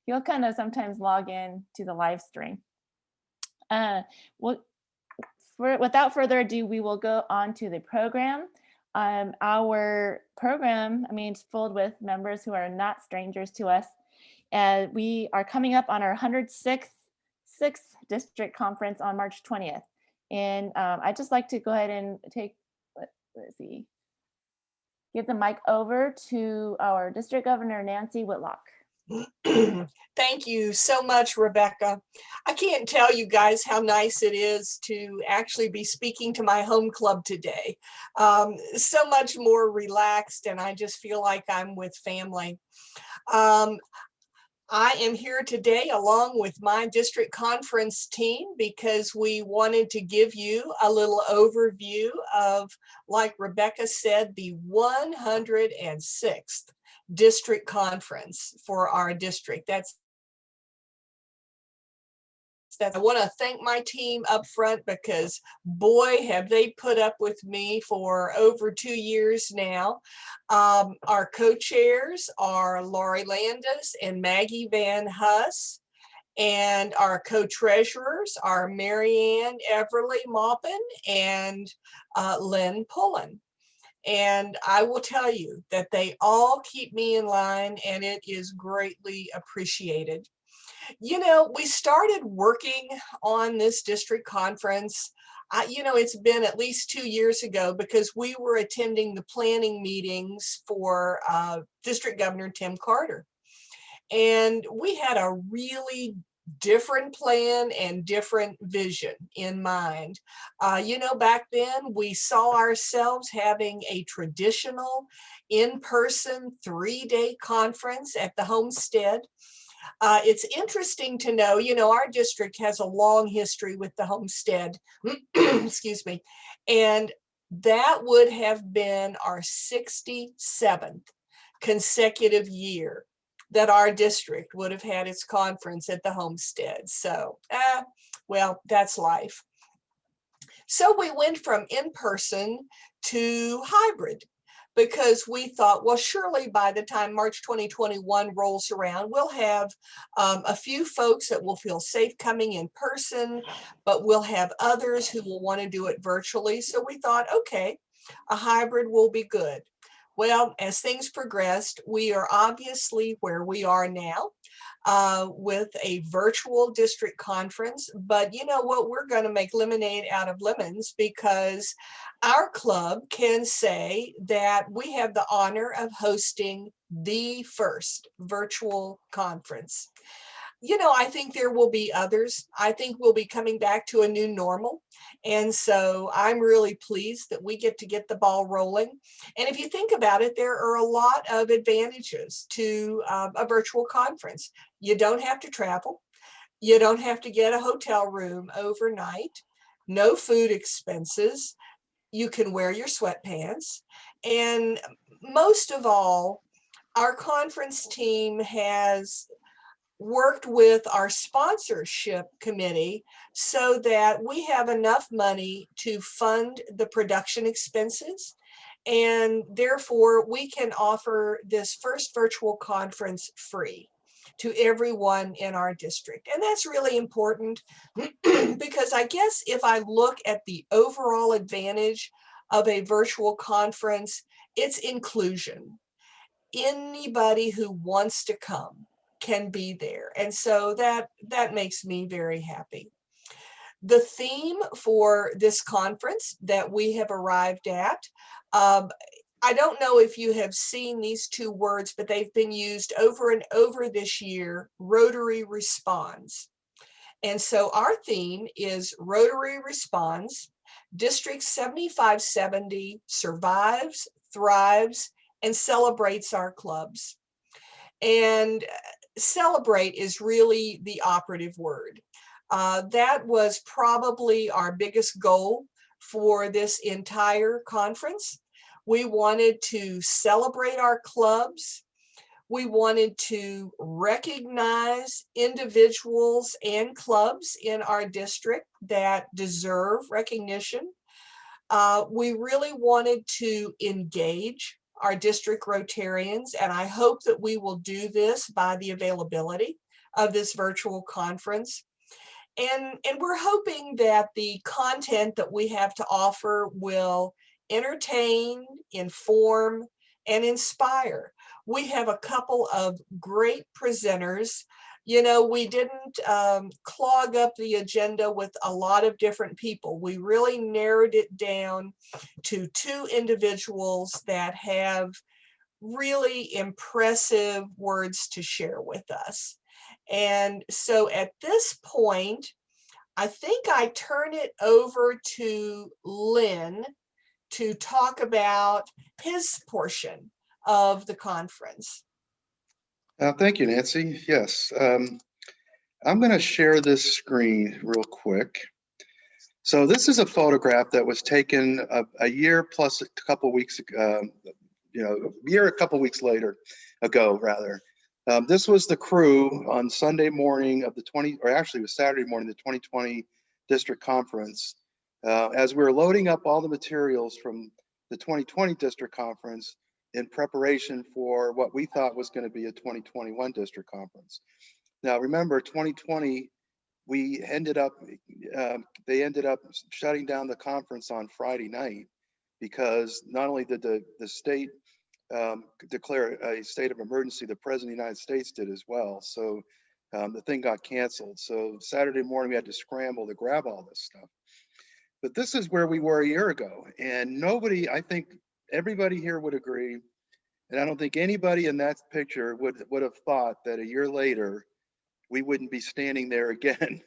you'll kind of sometimes log in to the live stream. Well, without further ado, we will go on to the program. Our program, I mean, it's filled with members who are not strangers to us. And we are coming up on our 106th district conference on March 20th. And I'd just like to go ahead and let's see, give the mic over to our district governor, Nancy Whitlock. Thank you so much, Rebecca. I can't tell you guys how nice it is to actually be speaking to my home club today. So much more relaxed, and I just feel like I'm with family. I am here today along with my district conference team because we wanted to give you a little overview of, like Rebecca said, the 106th district conference for our district. I want to thank my team up front because boy, have they put up with me for over 2 years now. Our co-chairs are Laurie Landis and Maggie Van Huss, and our co-treasurers are Marianne Everly Maupin and Lynn Pullen. And I will tell you that they all keep me in line, and it is greatly appreciated. You know, we started working on this district conference. It's been at least 2 years ago because we were attending the planning meetings for District Governor Tim Carter. And we had a really different plan and different vision in mind. Back then we saw ourselves having a traditional in-person 3-day conference at the homestead. It's interesting to know, our district has a long history with the homestead, excuse me, and that would have been our 67th consecutive year that our district would have had its conference at the homestead. So, well, that's life. So we went from in-person to hybrid, because we thought, well, surely by the time March 2021 rolls around, we'll have a few folks that will feel safe coming in person, but we'll have others who will want to do it virtually. So we thought, okay, a hybrid will be good. Well, as things progressed, we are obviously where we are now with a virtual district conference. But you know what? We're going to make lemonade out of lemons because our club can say that we have the honor of hosting the first virtual conference. I think there will be others. I think we'll be coming back to a new normal. And so I'm really pleased that we get the ball rolling. And if you think about it, there are a lot of advantages to a virtual conference. You don't have to travel. You don't have to get a hotel room overnight. No food expenses. You can wear your sweatpants. And most of all, our conference team has worked with our sponsorship committee so that we have enough money to fund the production expenses, and therefore we can offer this first virtual conference free to everyone in our district. And that's really important because I guess if I look at the overall advantage of a virtual conference, it's inclusion. Anybody who wants to come can be there. And so that makes me very happy. The theme for this conference that we have arrived at, I don't know if you have seen these two words, but they've been used over and over this year: Rotary responds. And so our theme is Rotary responds. District 7570 survives, thrives, and celebrates our clubs. And celebrate is really the operative word. That was probably our biggest goal for this entire conference. We wanted to celebrate our clubs. We wanted to recognize individuals and clubs in our district that deserve recognition. We really wanted to engage our district Rotarians, and I hope that we will do this by the availability of this virtual conference. And we're hoping that the content that we have to offer will entertain, inform, and inspire. We have a couple of great presenters. You know, we didn't clog up the agenda with a lot of different people. We really narrowed it down to 2 individuals that have really impressive words to share with us. And so at this point, I think I turn it over to Lynn to talk about his portion of the conference. Thank you, Nancy. Yes, I'm going to share this screen real quick. So this is a photograph that was taken a year plus a couple weeks ago, a couple weeks ago, rather. This was the crew on Sunday morning of it was Saturday morning, the 2020 district conference. As we were loading up all the materials from the 2020 district conference in preparation for what we thought was going to be a 2021 district conference. Now, remember, 2020, they ended up shutting down the conference on Friday night because not only did the state declare a state of emergency, the president of the United States did as well. So the thing got canceled. So Saturday morning, we had to scramble to grab all this stuff. But this is where we were a year ago. And I think everybody here would agree, and I don't think anybody in that picture would have thought that a year later, we wouldn't be standing there again,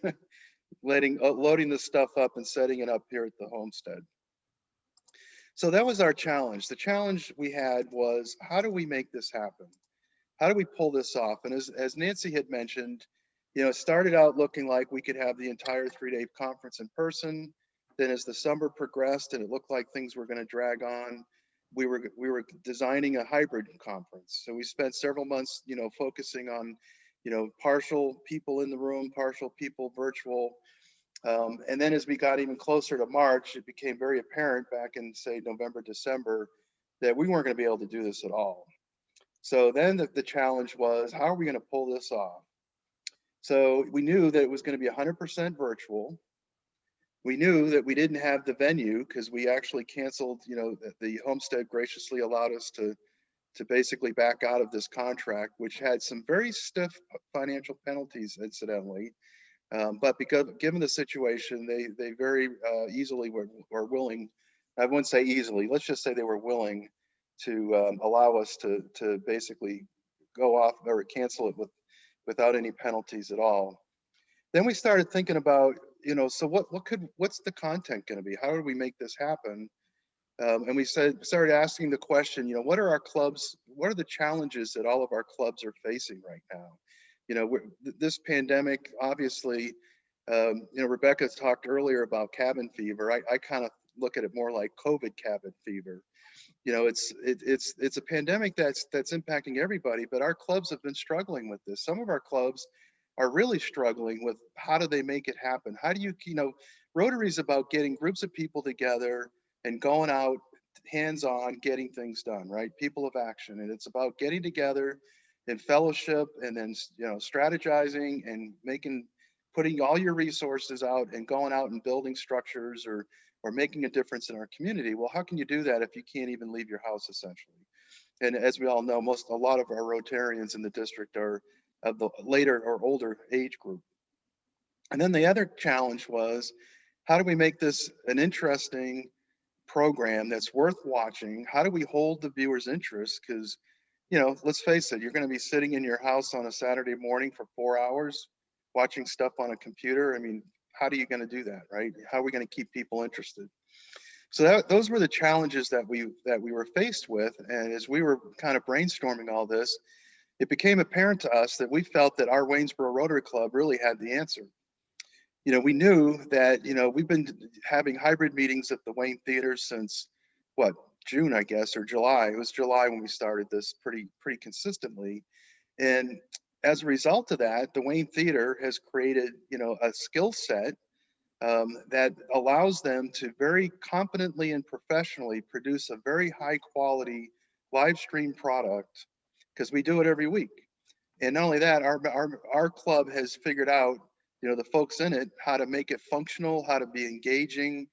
loading the stuff up and setting it up here at the homestead. So that was our challenge. The challenge we had was, how do we make this happen? How do we pull this off? And as Nancy had mentioned, it started out looking like we could have the entire 3-day conference in person. Then as the summer progressed and it looked like things were going to drag on, we were designing a hybrid conference. So we spent several months, focusing on, partial people in the room, partial people virtual. And then as we got even closer to March, it became very apparent back in, say, November, December, that we weren't going to be able to do this at all. So then the challenge was, how are we going to pull this off? So we knew that it was going to be 100% virtual. We knew that we didn't have the venue because we actually canceled, the homestead graciously allowed us to basically back out of this contract, which had some very stiff financial penalties, incidentally. But given the situation, they very easily were willing, I wouldn't say easily, let's just say they were willing to allow us to basically go off or cancel it without any penalties at all. Then we started thinking about, so what's the content going to be? How do we make this happen? And we started asking the question, what are the challenges that all of our clubs are facing right now? This pandemic, obviously, Rebecca talked earlier about cabin fever. I kind of look at it more like COVID cabin fever. It's a pandemic that's impacting everybody, but our clubs have been struggling with this. Some of our clubs are really struggling with how do they make it happen? How do Rotary is about getting groups of people together and going out hands-on, getting things done, right? People of action. And it's about getting together in fellowship and then, strategizing and putting all your resources out and going out and building structures or making a difference in our community. Well, how can you do that if you can't even leave your house, essentially? And as we all know, a lot of our Rotarians in the district are of the later or older age group. And then the other challenge was, how do we make this an interesting program that's worth watching? How do we hold the viewers' interest? Because, let's face it, you're going to be sitting in your house on a Saturday morning for 4 hours watching stuff on a computer. I mean, how are you going to do that, right? How are we going to keep people interested? So those were the challenges that we were faced with. And as we were kind of brainstorming all this, it became apparent to us that we felt that our Waynesboro Rotary Club really had the answer. We knew that, we've been having hybrid meetings at the Wayne Theater since June, I guess, or July. It was July when we started this pretty consistently. And as a result of that, the Wayne Theater has created, a skill set that allows them to very competently and professionally produce a very high quality live stream product, because we do it every week. And not only that, our club has figured out, you know, the folks in it, how to make it functional, how to be engaging.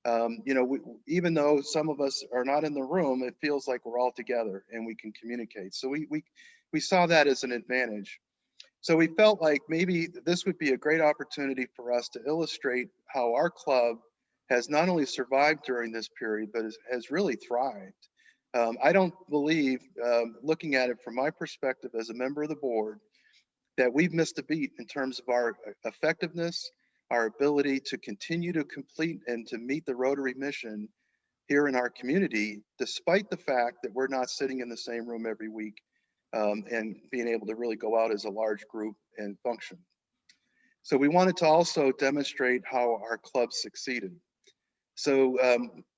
You know, even though some of us are not in the room, it feels like we're all together and we can communicate. So we saw that as an advantage. So we felt like maybe this would be a great opportunity for us to illustrate how our club has not only survived during this period, but has really thrived. I don't believe, looking at it from my perspective as a member of the board, that we've missed a beat in terms of our effectiveness, our ability to continue to complete and to meet the Rotary mission here in our community, despite the fact that we're not sitting in the same room every week, and being able to really go out as a large group and function. So we wanted to also demonstrate how our club succeeded. So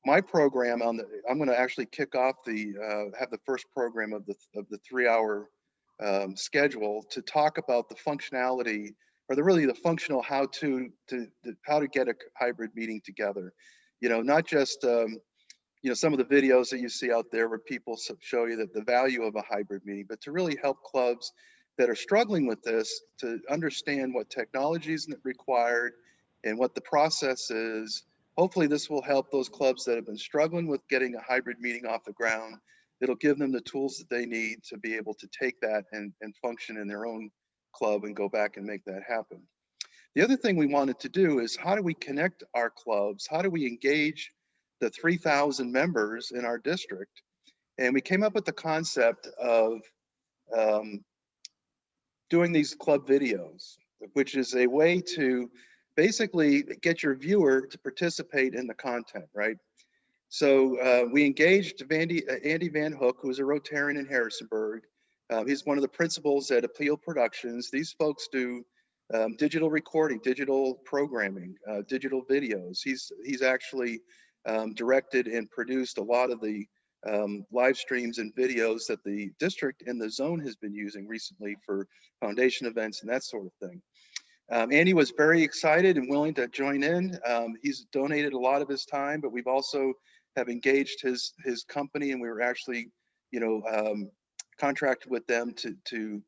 my program I'm going to actually kick off have the first program of the 3-hour schedule to talk about the functionality, or really the functional how to get a hybrid meeting together. You know, not just you know, some of the videos that you see out there where people show you that the value of a hybrid meeting, but to really help clubs that are struggling with this to understand what technology is required and what the process is. Hopefully this will help those clubs that have been struggling with getting a hybrid meeting off the ground. It'll give them the tools that they need to be able to take that and function in their own club and go back and make that happen. The other thing we wanted to do is, how do we connect our clubs? How do we engage the 3,000 members in our district? And we came up with the concept of doing these club videos, which is a way to basically get your viewer to participate in the content, right? So we engaged Andy Van Hook, who is a Rotarian in Harrisonburg. He's one of the principals at Appeal Productions. These folks do digital recording, digital programming, digital videos. He's actually directed and produced a lot of the live streams and videos that the district and the zone has been using recently for foundation events and that sort of thing. Andy was very excited and willing to join in. He's donated a lot of his time, but we've also have engaged his company, and we were actually, you know, contracted with them to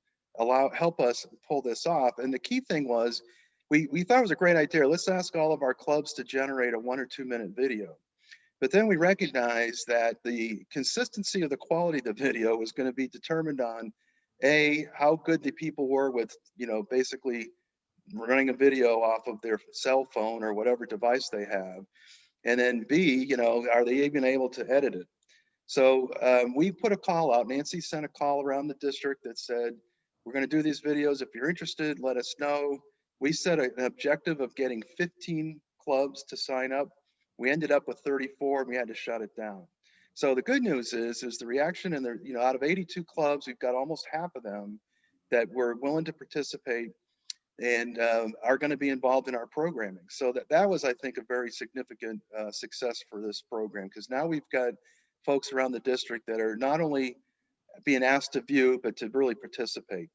help us pull this off. And the key thing was, we thought it was a great idea. Let's ask all of our clubs to generate a 1 or 2 minute video. But then we recognized that the consistency of the quality of the video was going to be determined on how good the people were with, you know, basically running a video off of their cell phone or whatever device they have. And then B, you know, are they even able to edit it? So we put a call out. Nancy sent a call around the district that said, we're going to do these videos. If you're interested, let us know. We set an objective of getting 15 clubs to sign up. We ended up with 34 and we had to shut it down. So the good news is the reaction, and you know, out of 82 clubs, we've got almost half of them that were willing to participate and are going to be involved in our programming. So that was, I think, a very significant success for this program, because now we've got folks around the district that are not only being asked to view, but to really participate.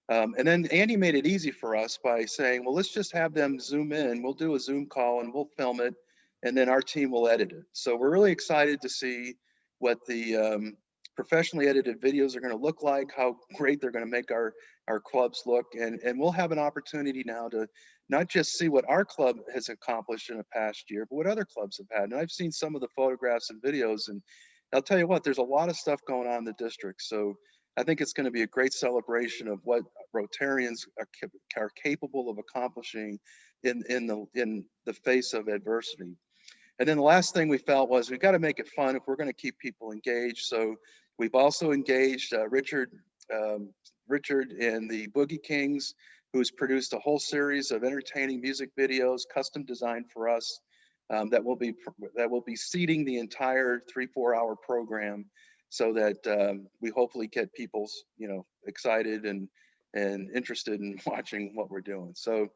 And then Andy made it easy for us by saying, well, let's just have them Zoom in. We'll do a Zoom call and we'll film it, and then our team will edit it. So we're really excited to see what the professionally edited videos are going to look like, how great they're going to make our clubs look. And we'll have an opportunity now to not just see what our club has accomplished in a past year, but what other clubs have had. And I've seen some of the photographs and videos, and I'll tell you what, there's a lot of stuff going on in the district. So I think it's going to be a great celebration of what Rotarians are capable of accomplishing in the face of adversity. And then the last thing we felt was, we've got to make it fun if we're going to keep people engaged. So we've also engaged Richard and the Boogie Kings, who's produced a whole series of entertaining music videos, custom designed for us, that will be seeding the entire 3-4 hour program, so that we hopefully get people, you know, excited and interested in watching what we're doing. So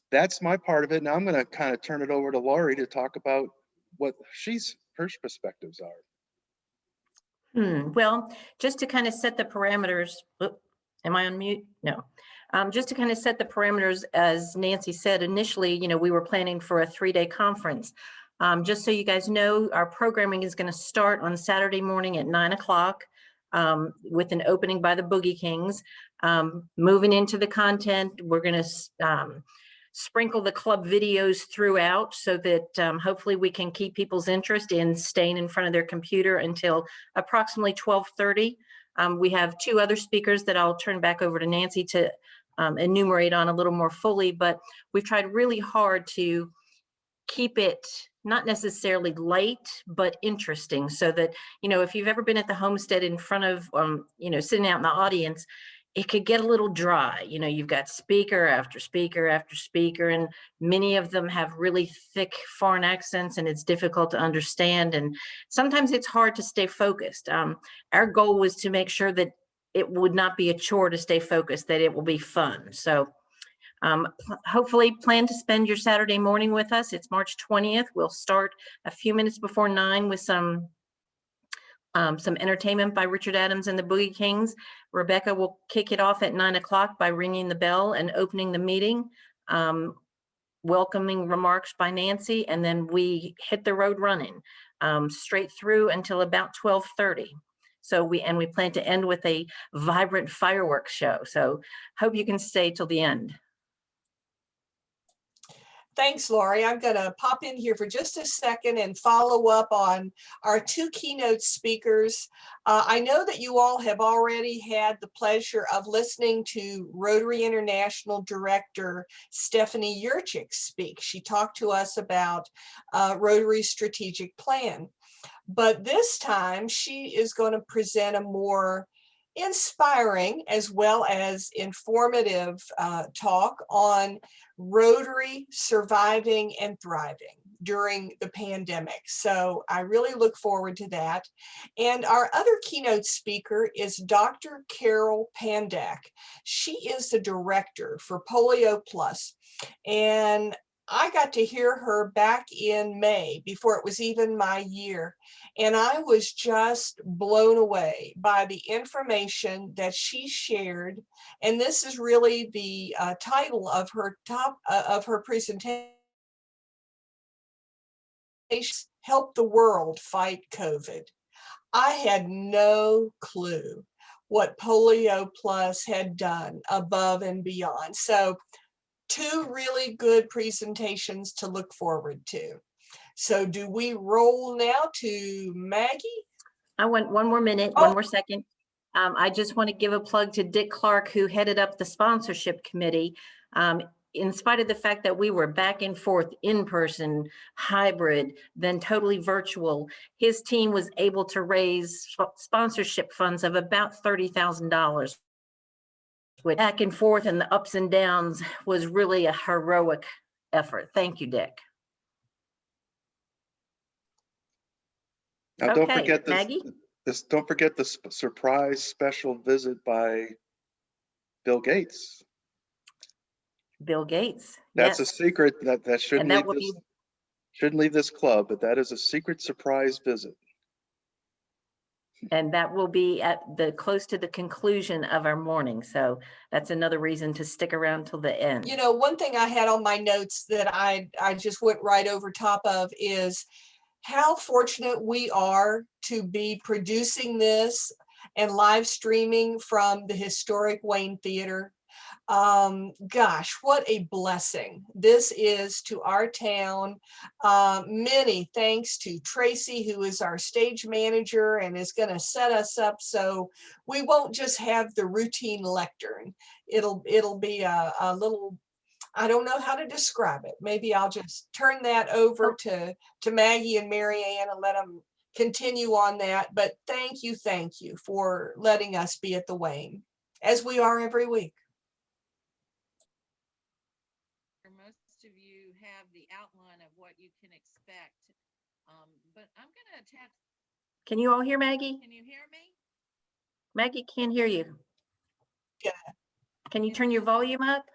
that's my part of it. Now I'm going to kind of turn it over to Laurie to talk about what her perspectives are. Well, just to kind of set the parameters, am I on mute? No. Just to kind of set the parameters, as Nancy said, initially, you know, we were planning for a 3-day conference. Just so you guys know, our programming is going to start on Saturday morning at 9 o'clock. with an opening by the Boogie Kings. Moving into the content, we're going to sprinkle the club videos throughout so that hopefully we can keep people's interest in staying in front of their computer until approximately 12:30. We have 2 other speakers that I'll turn back over to Nancy to enumerate on a little more fully, but we've tried really hard to keep it not necessarily light, but interesting, so that, if you've ever been at the homestead in front of, sitting out in the audience, it could get a little dry. You've got speaker after speaker after speaker, and many of them have really thick foreign accents, and it's difficult to understand. And sometimes it's hard to stay focused. Our goal was to make sure that it would not be a chore to stay focused, that it will be fun. So hopefully plan to spend your Saturday morning with us. It's March 20th. We'll start a few minutes before 9 with some entertainment by Richard Adams and the Boogie Kings. Rebecca will kick it off at 9 o'clock by ringing the bell and opening the meeting. Welcoming remarks by Nancy, and then we hit the road running straight through until about 12:30. So we plan to end with a vibrant fireworks show. So hope you can stay till the end. Thanks, Lori. I'm going to pop in here for just a second and follow up on our 2 keynote speakers. I know that you all have already had the pleasure of listening to Rotary International Director Stephanie Yurchik speak. She talked to us about Rotary's strategic plan. But this time she is going to present a more inspiring as well as informative talk on Rotary surviving and thriving during the pandemic. So I really look forward to that. And our other keynote speaker is Dr. Carol Pandak. She is the director for Polio Plus. And I got to hear her back in May before it was even my year. And I was just blown away by the information that she shared. And this is really the title of her presentation: Help the World Fight COVID. I had no clue what Polio Plus had done above and beyond. So 2 really good presentations to look forward to. So do we roll now to Maggie? I want one more minute, one more second. I just want to give a plug to Dick Clark, who headed up the sponsorship committee. In spite of the fact that we were back and forth, in person, hybrid, then totally virtual, his team was able to raise sponsorship funds of about $30,000. With back and forth and the ups and downs was really a heroic effort. Thank you, Dick. Now, don't forget this, Maggie? Don't forget the surprise special visit by Bill Gates. Bill Gates. That's yes. a secret that shouldn't leave this club, but that is a secret surprise visit. And that will be at close to the conclusion of our morning. So that's another reason to stick around till the end. One thing I had on my notes that I just went right over top of is how fortunate we are to be producing this and live streaming from the historic Wayne Theater. Gosh, what a blessing this is to our town. Many thanks to Tracy, who is our stage manager and is going to set us up so we won't just have the routine lectern. It'll be a little, I don't know how to describe it. Maybe I'll just turn that over to Maggie and Mary Ann and let them continue on that. But thank you for letting us be at the Wayne, as we are every week. Most of you have the outline of what you can expect, but I'm going to attach. Can you all hear Maggie? Can you hear me? Maggie can't hear you. Yeah. Can you turn your volume up?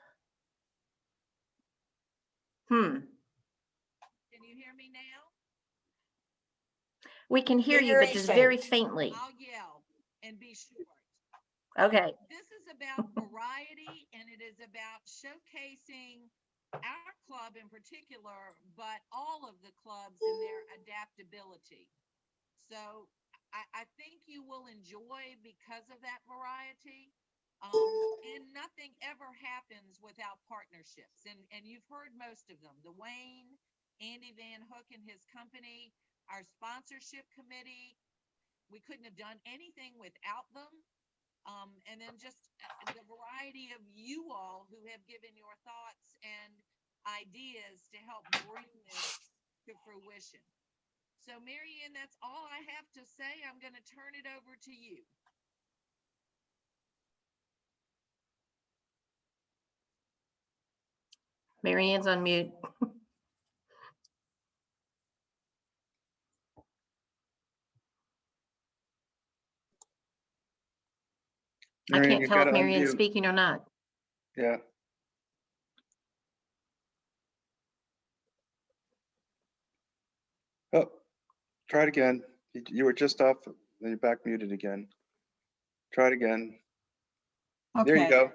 Can you hear me now? We can hear you, but just very faintly. I'll yell and be short. Okay. This is about variety, and it is about showcasing our club in particular, but all of the clubs and their adaptability. So I think you will enjoy because of that variety. And nothing ever happens without partnerships. And you've heard most of them. The Wayne, Andy Van Hook and his company, our sponsorship committee. We couldn't have done anything without them. And then just the variety of you all who have given your thoughts and ideas to help bring this to fruition. So, Mary Ann, that's all I have to say. I'm going to turn it over to you. Mary Ann's on mute. I Marion, can't you tell if gotta Mary Ann's unmute. speaking or not. Yeah. Oh, try it again. You were just off, then you're back muted again. Try it again. There you Okay. go.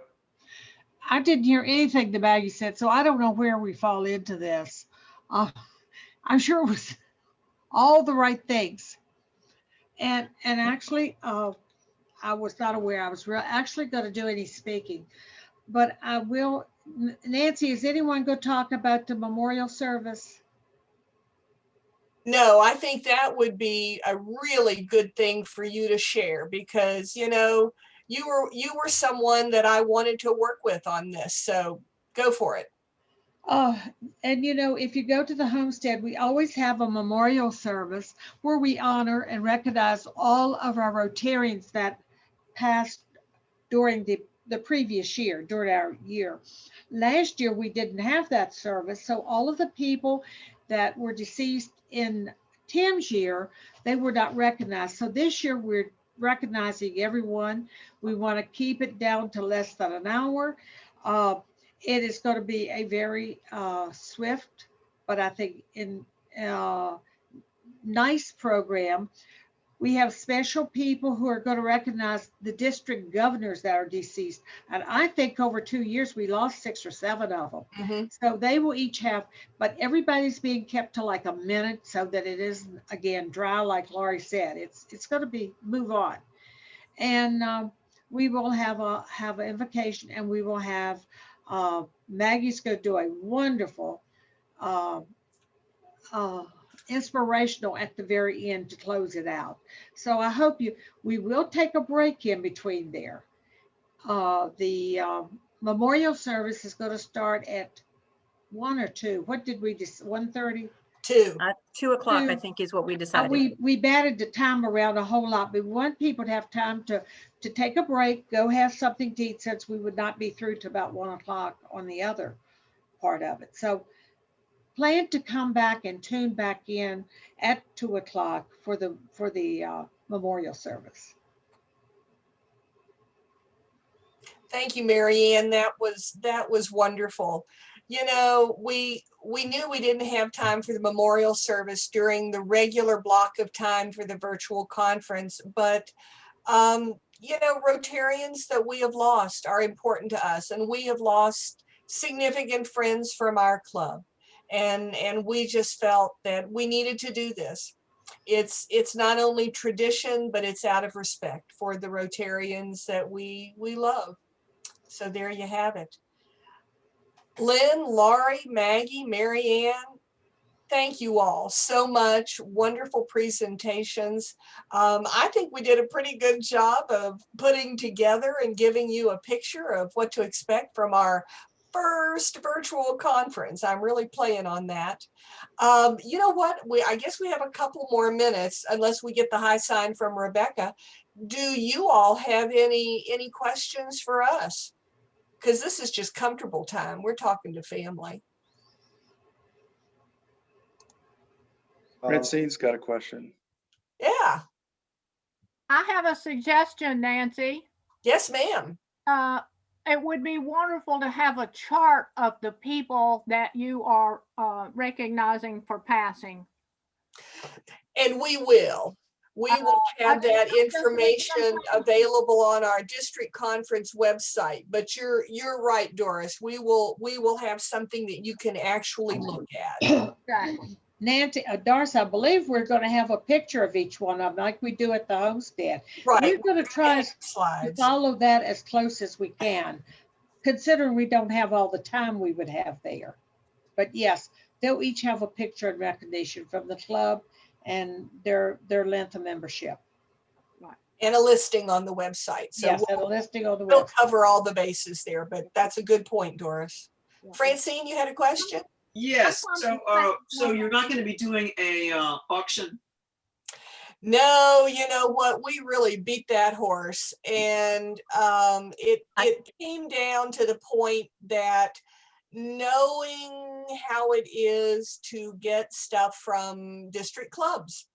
I didn't hear anything the Maggie said, so I don't know where we fall into this. I'm sure it was all the right things. And actually, I was not aware I was actually going to do any speaking, but I will. Nancy, is anyone going to talk about the memorial service? No, I think that would be a really good thing for you to share because, you know, you were someone that I wanted to work with on this. So go for it. And you know, if you go to the homestead, we always have a memorial service where we honor and recognize all of our Rotarians that passed during the previous year, during our year. Last year, we didn't have that service. So all of the people that were deceased in Tim's year, they were not recognized. So this year, we're recognizing everyone. We want to keep it down to less than an hour. Uh, it is going to be a very swift, but I think in nice program. We have special people who are going to recognize the district governors that are deceased. And I think over 2 years, we lost 6 or 7 of them. Mm-hmm. So they will each have, but everybody's being kept to like a minute so that it isn't, again, dry, like Laurie said. It's going to be, move on. And we will have an invocation, and we will have, Maggie's going to do a wonderful uh, uh, inspirational at the very end to close it out. So I hope we will take a break in between there. The memorial service is going to start at 1 or 2. What did we just, 1:30? 2. 2 o'clock, I 2. think, is what we decided. We batted the time around a whole lot, but we want people to have time to take a break, go have something to eat, since we would not be through to about 1 o'clock on the other part of it. So plan to come back and tune back in at 2 o'clock for the memorial service. Thank you, Mary Ann. That was wonderful. You know, we knew we didn't have time for the memorial service during the regular block of time for the virtual conference, but you know, Rotarians that we have lost are important to us, and we have lost significant friends from our club, and we just felt that we needed to do this. It's not only tradition, but it's out of respect for the Rotarians that we love. So there you have it. Lynn, Laurie, Maggie, Mary Ann, thank you all so much. Wonderful presentations. I think we did a pretty good job of putting together and giving you a picture of what to expect from our first virtual conference. I'm really playing on that. You know what? I guess we have a couple more minutes, unless we get the high sign from Rebecca. Do you all have any questions for us? Because this is just comfortable time. We're talking to family. Francine's got a question. Yeah. I have a suggestion, Nancy. Yes, ma'am. It would be wonderful to have a chart of the people that you are recognizing for passing. And we will. We will have that information available on our district conference website. But you're right, Doris. We will have something that you can actually look at. Exactly. Nancy, Darcy, I believe we're going to have a picture of each one of them like we do at the homestead. Right. We're going to try to Slides. follow that as close as we can, considering we don't have all the time we would have there. But yes, they'll each have a picture and recognition from the club and their length of membership. And a listing on the website. So Yes, and a listing on the we'll website. cover all the bases there, but that's a good point, Doris. Francine, you had a question? Yes, so you're not going to be doing a auction? No, you know what? We really beat that horse, and it came down to the point that knowing how it is to get stuff from district clubs,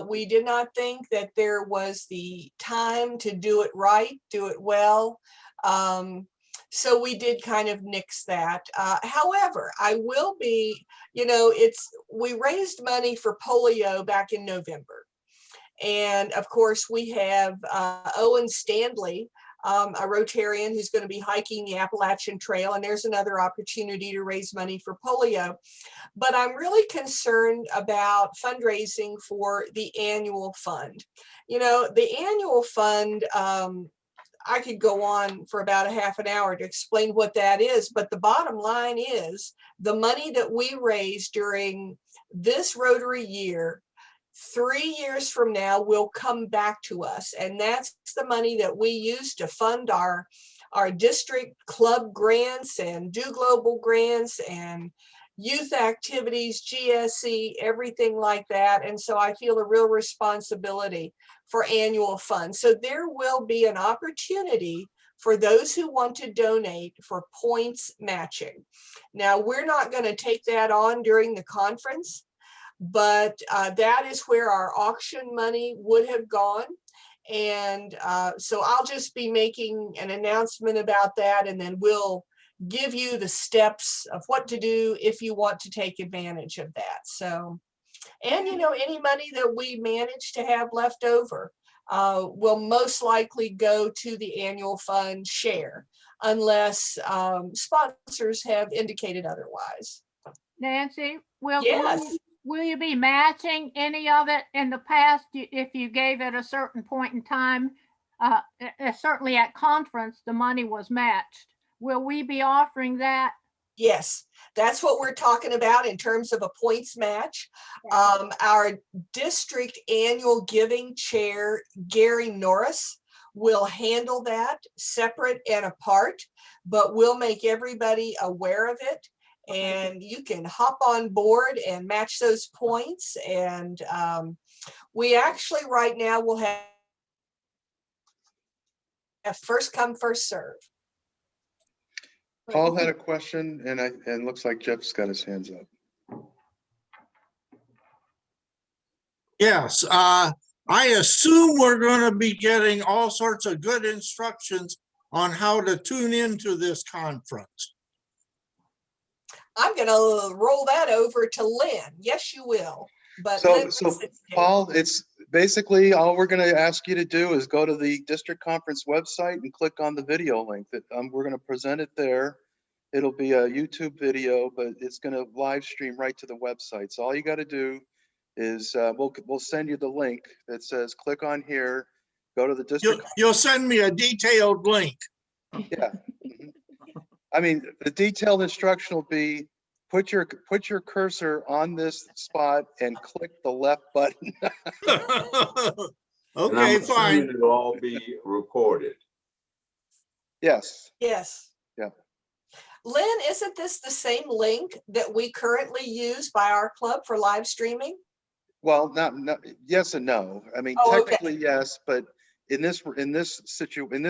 we did not think that there was the time to do it right, do it well. So we did kind of nix that. However, I will be, you know, we raised money for polio back in November. And of course, we have Owen Stanley, a Rotarian who's going to be hiking the Appalachian Trail, and there's another opportunity to raise money for polio. But I'm really concerned about fundraising for the annual fund. You know, the annual fund, I could go on for about a half an hour to explain what that is, but the bottom line is the money that we raise during this Rotary year, 3 years from now, will come back to us. And that's the money that we use to fund our district club grants and Do Global grants and youth activities, GSE, everything like that. And so I feel a real responsibility for annual funds. So there will be an opportunity for those who want to donate for points matching. Now, we're not going to take that on during the conference, but that is where our auction money would have gone. And so I'll just be making an announcement about that, and then we'll give you the steps of what to do if you want to take advantage of that. So, and you know, any money that we manage to have left over will most likely go to the annual fund share, unless sponsors have indicated otherwise. Nancy, Yes. will you be matching any of it in the past if you gave it a certain point in time? Certainly at conference, the money was matched. Will we be offering that? Yes, that's what we're talking about in terms of a points match. Our district annual giving chair, Gary Norris, will handle that separate and apart, but we'll make everybody aware of it. And you can hop on board and match those points. And we actually right now will have first come, first serve. Paul had a question, and looks like Jeff's got his hands up. Yes, I assume we're going to be getting all sorts of good instructions on how to tune into this conference. I'm going to roll that over to Lynn. Yes, you will. But So Paul, it's basically all we're going to ask you to do is go to the district conference website and click on the video link that we're going to present it there. It'll be a YouTube video, but it's going to live stream right to the website. So all you got to do is we'll send you the link that says click on here, go to the district. You'll send me a detailed link. Yeah. I mean, the detailed instruction will be put your cursor on this spot and click the left button. Okay, fine. It'll all be recorded. Yes. Yes. Yeah. Lynn, isn't this the same link that we currently use by our club for live streaming? Well, not yes and no. I mean, technically yes, but in this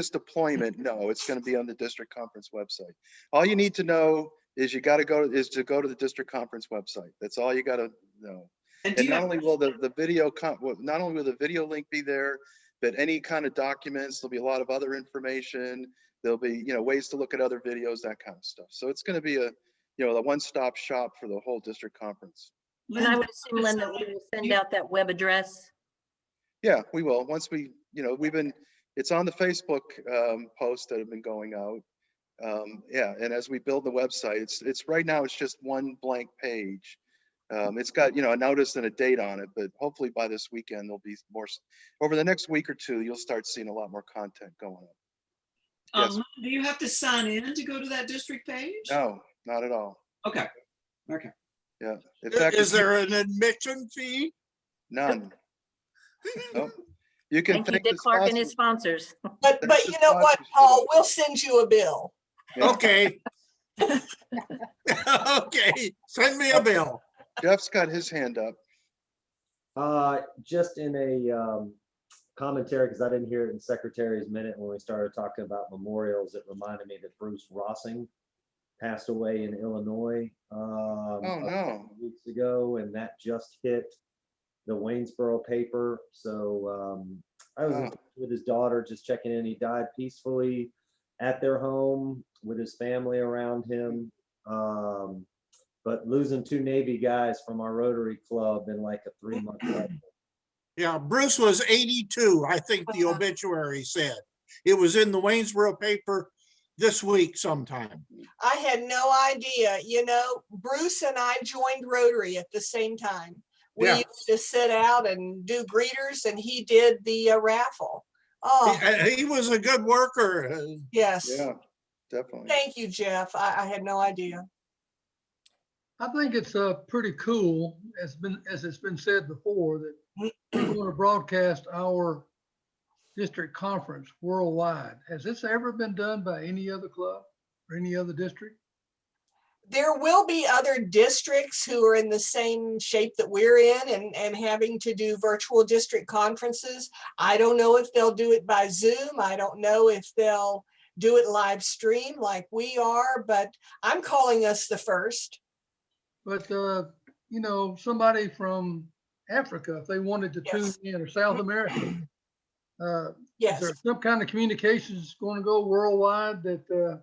deployment, no, it's going to be on the district conference website. All you need to know is to go to the district conference website. That's all you got to know. And not only will the video link be there, but any kind of documents, there'll be a lot of other information. There'll be, ways to look at other videos, that kind of stuff. So it's going to be a one-stop shop for the whole district conference. And I would assume, Lynn, that we will send out that web address. Yeah, we will. Once we, it's on the Facebook posts that have been going out. Yeah, and as we build the website, it's right now, it's just one blank page. It's got, a notice and a date on it, but hopefully by this weekend, there'll be more, over the next week or two, you'll start seeing a lot more content going up. Yes. Do you have to sign in to go to that district page? No, not at all. Okay. Okay. Yeah. In fact, Is there an admission fee? none. Nope. You can Thank you, thank Dick the Clark and his sponsors. sponsors. But Thank you the know what, sponsors for Paul, that. we'll send you a bill. Yeah. Okay. Okay, send me a bill. Jeff's got his hand up. Just in a commentary, because I didn't hear it in Secretary's minute when we started talking about memorials, it reminded me that Bruce Rossing passed away in Illinois Oh, a no. couple weeks ago, and that just hit the Waynesboro paper. So I was in Oh. touch with his daughter, just checking in. He died peacefully at their home with his family around him. But losing 2 Navy guys from our Rotary Club in like a 3-month cycle. Yeah, Bruce was 82, I think the obituary said. It was in the Waynesboro paper this week sometime. I had no idea, Bruce and I joined Rotary at the same time. We Yeah. used to sit out and do greeters, and he did the raffle. Oh, He was a good worker. yes. Yeah, definitely. Thank you, Jeff. I had no idea. I think it's pretty cool, as it's been said before, that we want to broadcast our district conference worldwide. Has this ever been done by any other club or any other district? There will be other districts who are in the same shape that we're in and having to do virtual district conferences. I don't know if they'll do it by Zoom. I don't know if they'll do it live stream like we are, but I'm calling us the first. But, somebody from Africa, if they wanted to tune in, or South America, Yes. is there some kind of communications going to go worldwide that to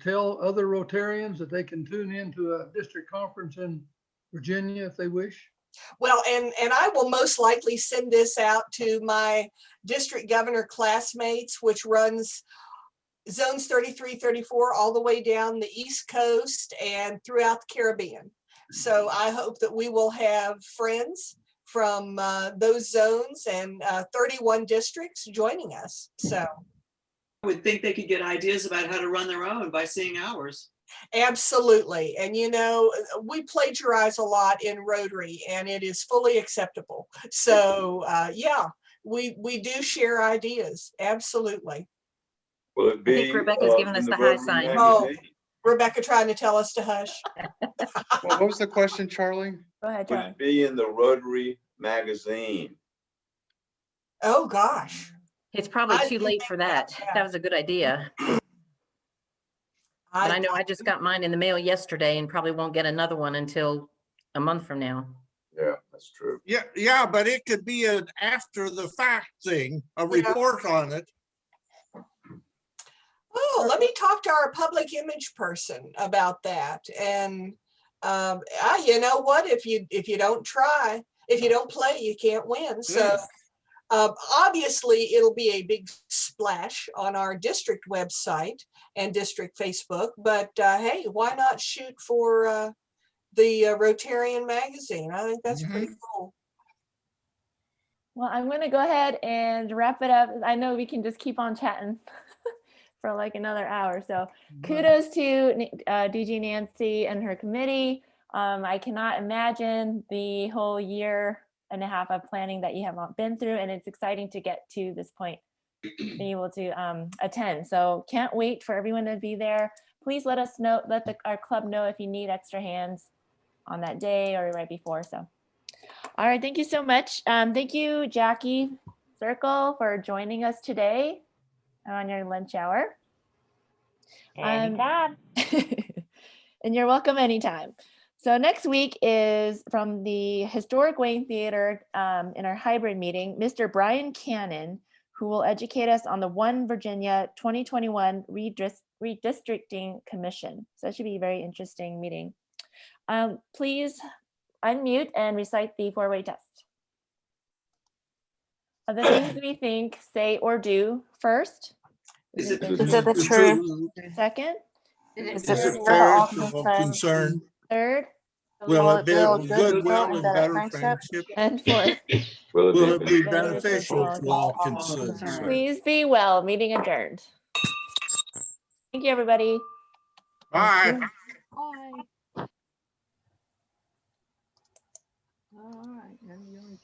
tell other Rotarians that they can tune into a district conference in Virginia if they wish? Well, and I will most likely send this out to my district governor classmates, which runs zones 33, 34, all the way down the East Coast and throughout the Caribbean. So I hope that we will have friends from those zones and 31 districts joining us. So I would think they could get ideas about how to run their own by seeing ours. absolutely. And we plagiarize a lot in Rotary, and it is fully acceptable. So yeah, we do share ideas. Absolutely. Will it be? I think Rebecca's giving us in the high Rotary sign. magazine? Rebecca trying to tell us to hush. What was the question, Charlie? Go ahead, Will Charlie. it be in the Rotary magazine? Oh, gosh. It's probably I too didn't late think for about that. that. That was a good idea. But I know I just got mine in the mail yesterday and probably won't get another one until a month from now. Yeah, that's true. Yeah, but it could be an after the fact thing, a report on it. Oh, let me talk to our public image person about that. And you know what? If you don't try, if you don't play, you can't win. So obviously, it'll be a big splash on our district website and district Facebook. But hey, why not shoot for the Rotarian magazine? I think that's pretty cool. Well, I'm going to go ahead and wrap it up. I know we can just keep on chatting for like another hour. So kudos to DG Nancy and her committee. I cannot imagine the whole year and a half of planning that you have been through, and it's exciting to get to this point, be able to attend. So can't wait for everyone to be there. Please let us know, let our club know if you need extra hands on that day or right before. So, all right, thank you so much. Thank you, Jackie Circle, for joining us today on your lunch hour. Anytime. And you're welcome anytime. So next week is from the Historic Wayne Theater in our hybrid meeting, Mr. Brian Cannon, who will educate us on the One Virginia 2021 Redistricting Commission. So that should be a very interesting meeting. Please unmute and recite the four-way test. Of the things we think, say, or do, first. Is it the truth? Second. Is Is it fair to all concerned? Third. Will it build build goodwill goodwill and and better better friendship? friendship? And fourth, Will it be beneficial beneficial to all concerned? please be well. Meeting adjourned. Thank you, everybody. Bye. Bye. All right.